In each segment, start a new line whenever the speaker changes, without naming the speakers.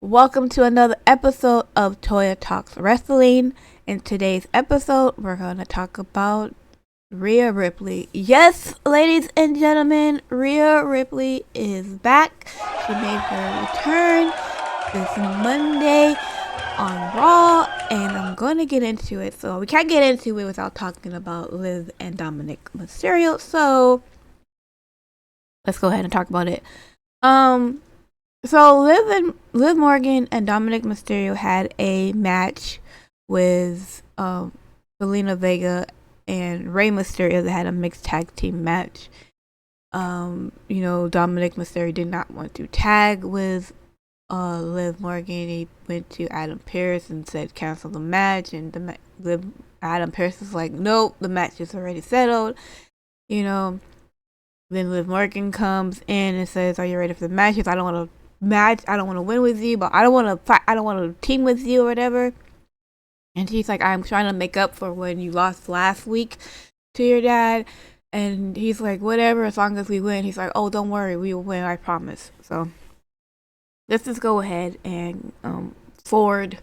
Welcome to another episode of Toya Talks Wrestling. In today's episode, we're going to talk about Rhea Ripley. Yes, ladies and gentlemen, Rhea Ripley is back. She made her return this Monday on Raw, and I'm going to get into it. So we can't get into it without talking about Liv and Dominic Mysterio. So let's go ahead and talk about it. So Liv Morgan and Dominic Mysterio had a match with Zelina Vega and Rey Mysterio that had a mixed tag team match. Dominic Mysterio did not want to tag with Liv Morgan. He went to Adam Pearce and said cancel the match, and Adam Pearce was like, nope, the match is already settled. Then Liv Morgan comes in and says, are you ready for the match? I don't want to match, I don't want to win with you, but I don't want to fight, I don't want to team with you or whatever. And she's like, I'm trying to make up for when you lost last week to your dad. And he's like, whatever, as long as we win. He's like, oh, don't worry, we will win, I promise. So let's just go ahead and forward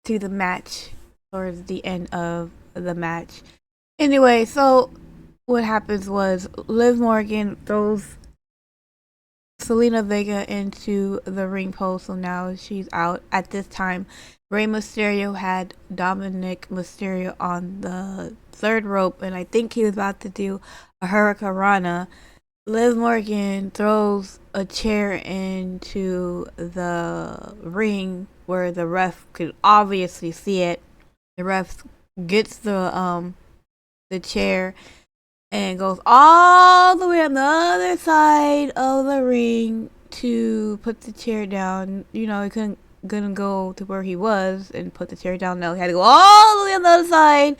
to the match, towards the end of the match. Anyway, so what happens was Liv Morgan throws Zelina Vega into the ring post, so now she's out. At this time, Rey Mysterio had Dominic Mysterio on the third rope, and I think he was about to do a Hurricanrana. Liv Morgan throws a chair into the ring where the ref could obviously see it. The ref gets the chair and goes all the way on the other side of the ring to put the chair down. He couldn't go to where he was and put the chair down. No, he had to go all the way on the other side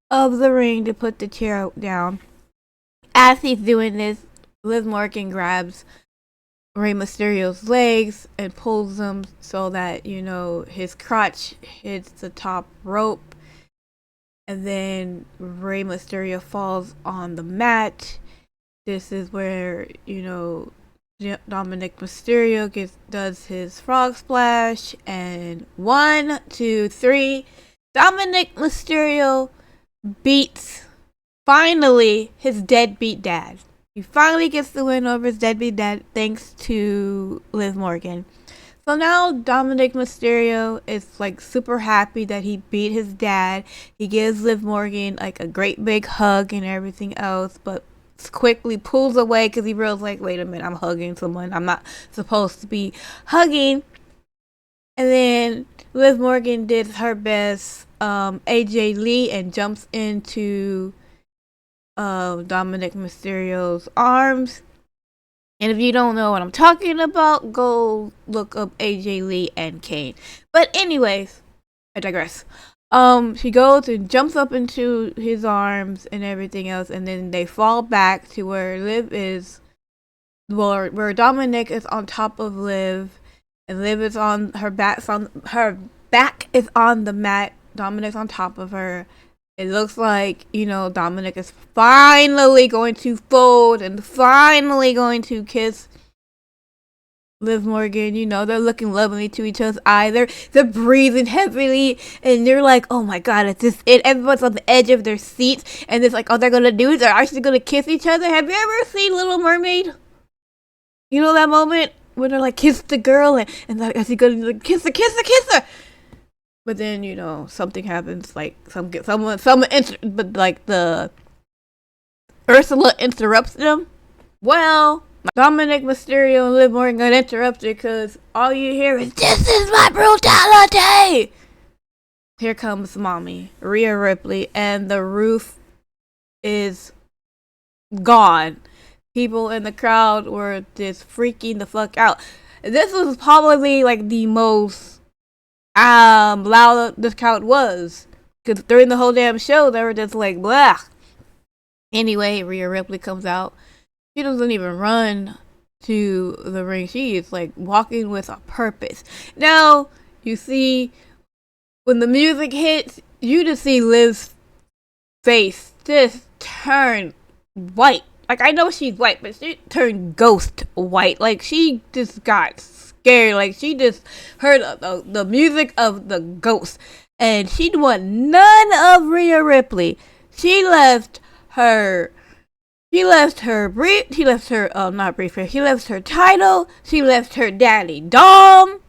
of the ring to put the chair down. As he's doing this, Liv Morgan grabs Rey Mysterio's legs and pulls them so that, his crotch hits the top rope. And then Rey Mysterio falls on the mat. This is where, Dominic Mysterio does his frog splash. And 1, 2, 3. Dominic Mysterio beats, finally, his deadbeat dad. He finally gets the win over his deadbeat dad thanks to Liv Morgan. So now Dominic Mysterio is like super happy that he beat his dad. He gives Liv Morgan like a great big hug and everything else, but quickly pulls away because he realizes like, wait a minute, I'm hugging someone I'm not supposed to be hugging. And then Liv Morgan did her best AJ Lee and jumps into Dominic Mysterio's arms. And if you don't know what I'm talking about, go look up AJ Lee and Kane. But anyways, I digress. She goes and jumps up into his arms and everything else, and then they fall back to where Liv is, where Dominic is on top of Liv, and Liv is on her back. Her back is on the mat. Dominic's on top of her. It looks like, Dominic is finally going to fold and finally going to kiss Liv Morgan. They're looking lovingly to each other's eye. They're breathing heavily, and they're like, oh my god, it's this it. Everyone's on the edge of their seats, and it's like, all they're gonna do is they're actually gonna kiss each other. Have you ever seen Little Mermaid? That moment when they're like, kiss the girl, and like, is he gonna like, kiss her? But then, something happens, like but like the Ursula interrupts them. Well, Dominic Mysterio and Liv Morgan got interrupted because all you hear is, this is my brutality! Here comes Mami, Rhea Ripley, and the roof is gone. People in the crowd were just freaking the fuck out. This was probably like the most loud this crowd was, because during the whole damn show they were just like blah. Anyway, Rhea Ripley comes out. She doesn't even run to the ring. She is like walking with a purpose. Now you see, when the music hits, you just see Liv's face just turn white. Like, I know she's white, but she turned ghost white. Like, she just got scared. Like, she just heard the music of the ghost, and she didn't want none of Rhea Ripley. She left her brief. She left her not brief. She left her title. She left her daddy Dom.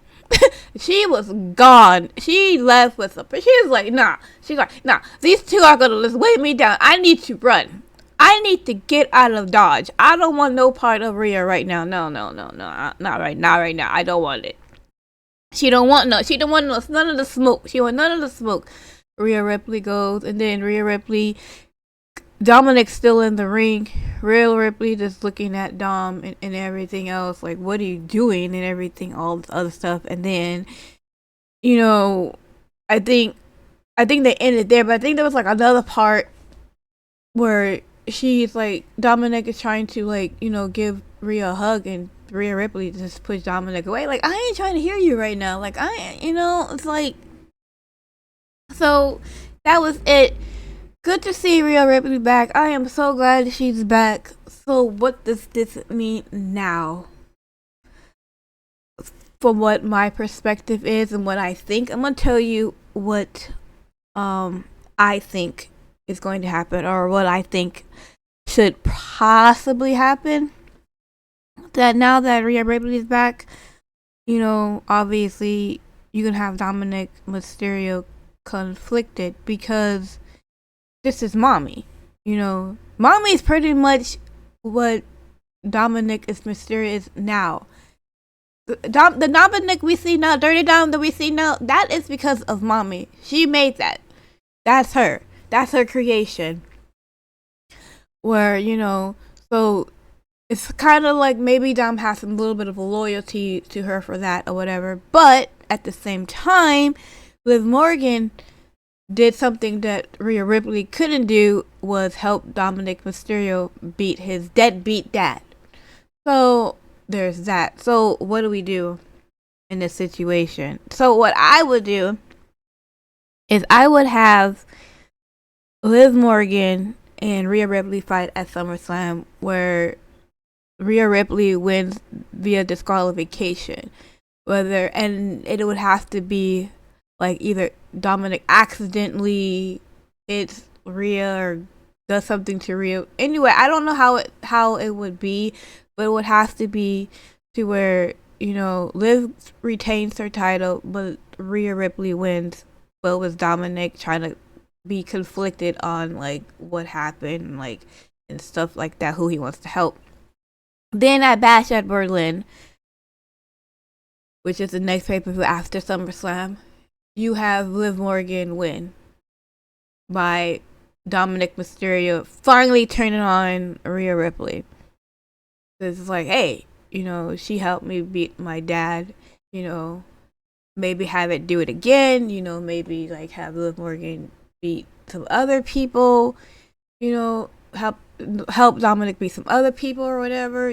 She was gone. She left with a. She was like, nah. She's like, nah. These two are gonna just weigh me down. I need to run. I need to get out of Dodge. I don't want no part of Rhea right now. No. Not right now. I don't want it. She don't want none of the smoke. She want none of the smoke. Rhea Ripley goes, and then Rhea Ripley, Dominic's still in the ring. Rhea Ripley just looking at Dom and everything else, like, what are you doing and everything, all this other stuff. And then, I think they ended there, but I think there was like another part where she's like, Dominic is trying to, like, give Rhea a hug, and Rhea Ripley just pushed Dominic away. Like, I ain't trying to hear you right now. Like, it's like, so that was it. Good to see Rhea Ripley back. I am so glad she's back. So what does this mean now? From what my perspective is and what I think, I'm going to tell you what I think is going to happen, or what I think should possibly happen. That now that Rhea Ripley is back, obviously you can have Dominic Mysterio conflicted, because this is Mami. Mami is pretty much what Dominic is Mysterio is now. The Dominic we see now, Dirty Dom that we see now, that is because of Mami. She made that. That's her. That's her creation. Where, so it's kind of like maybe Dom has a little bit of a loyalty to her for that or whatever. But at the same time, Liv Morgan did something that Rhea Ripley couldn't do, was help Dominic Mysterio beat his deadbeat dad. So there's that. So what do we do in this situation? So what I would do is I would have Liv Morgan and Rhea Ripley fight at SummerSlam, where Rhea Ripley wins via disqualification. And it would have to be like either Dominic accidentally hits Rhea or does something to Rhea. Anyway, I don't know how it would be, but it would have to be to where, Liv retains her title, but Rhea Ripley wins. But it was Dominic trying to be conflicted on, like, what happened, like, and stuff like that, who he wants to help. Then at Bash at Berlin, which is the next pay-per-view after SummerSlam, you have Liv Morgan win by Dominic Mysterio finally turning on Rhea Ripley. It's like, hey, she helped me beat my dad, maybe have it do it again, maybe like have Liv Morgan beat some other people, help Dominic beat some other people or whatever,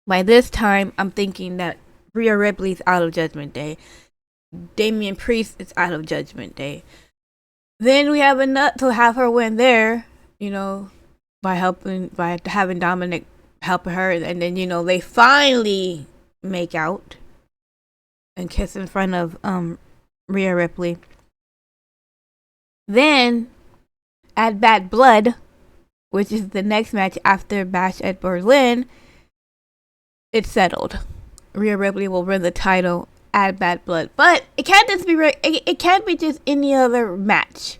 By this time, I'm thinking that Rhea Ripley's out of Judgment Day. Damian Priest is out of Judgment Day. Then we have enough to have her win there, by having Dominic helping her, and then they finally make out and kiss in front of Rhea Ripley. Then at Bad Blood, which is the next match after Bash at Berlin, it's settled. Rhea Ripley will win the title at Bad Blood, but it can't just be it can't be just any other match.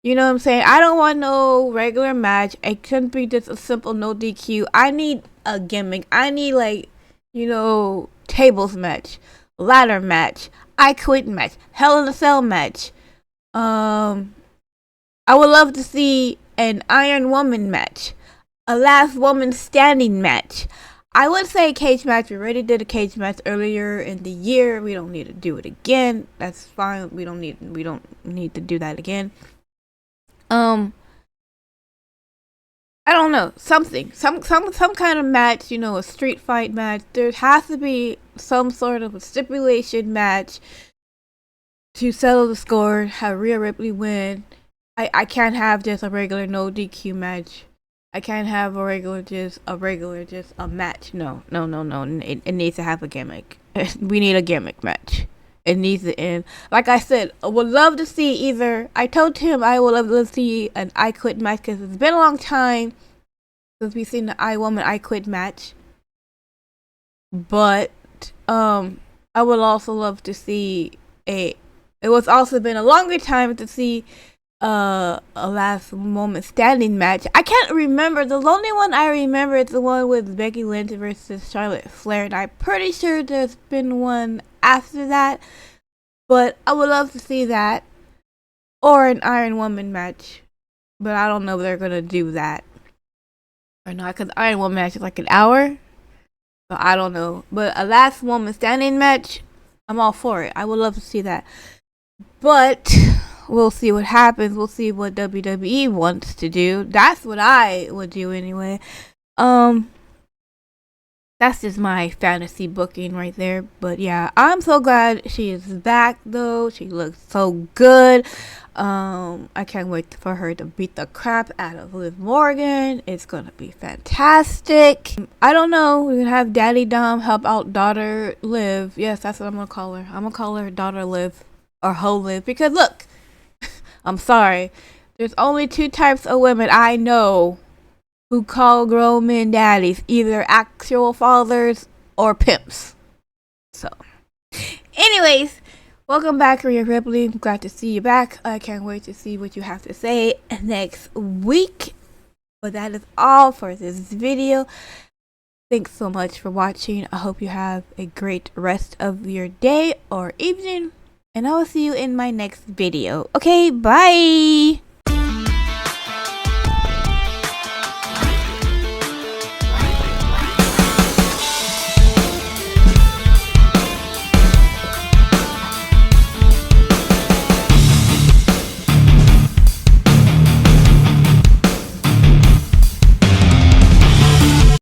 You know what I'm saying? I don't want no regular match. It couldn't be just a simple no DQ. I need a gimmick. I need, like, tables match, ladder match, I Quit match, Hell in a Cell match. I would love to see an Iron Woman match, a Last Woman Standing match. I would say a cage match. We already did a cage match earlier in the year. We don't need to do it again. That's fine. We don't need to do that again. I don't know, something, some kind of match, a street fight match. There has to be some sort of a stipulation match to settle the score, have Rhea Ripley win. I can't have just a regular no DQ match. I can't have a regular just a match. No. It needs to have a gimmick. We need a gimmick match. It needs to end. Like I said, I would love to see either. I told him I would love to see an I Quit match because it's been a long time since we've seen the I Woman I Quit match. But I would also love to see a. It was also been a longer time to see a last moment standing match. I can't remember. The only one I remember is the one with Becky Lynch versus Charlotte Flair, and I'm pretty sure there's been one after that. But I would love to see that, or an Iron Woman match. But I don't know if they're gonna do that or not, because Iron Woman match is like an hour. So I don't know. But a last woman standing match, I'm all for it. I would love to see that. But we'll see what happens. We'll see what WWE wants to do. That's what I would do anyway. That's just my fantasy booking right there. But yeah, I'm so glad she is back though. She looks so good. I can't wait for her to beat the crap out of Liv Morgan. It's gonna be fantastic. I don't know. We're gonna have Daddy Dom help out daughter Liv. Yes, that's what I'm gonna call her. I'm gonna call her daughter Liv or Ho Liv, because look, I'm sorry. There's only two types of women I know who call grown men daddies, either actual fathers or pimps. So, anyways, welcome back, Rhea Ripley. I'm glad to see you back. I can't wait to see what you have to say next week. But that is all for this video. Thanks so much for watching. I hope you have a great rest of your day or evening. And I will see you in my next video. Okay, bye!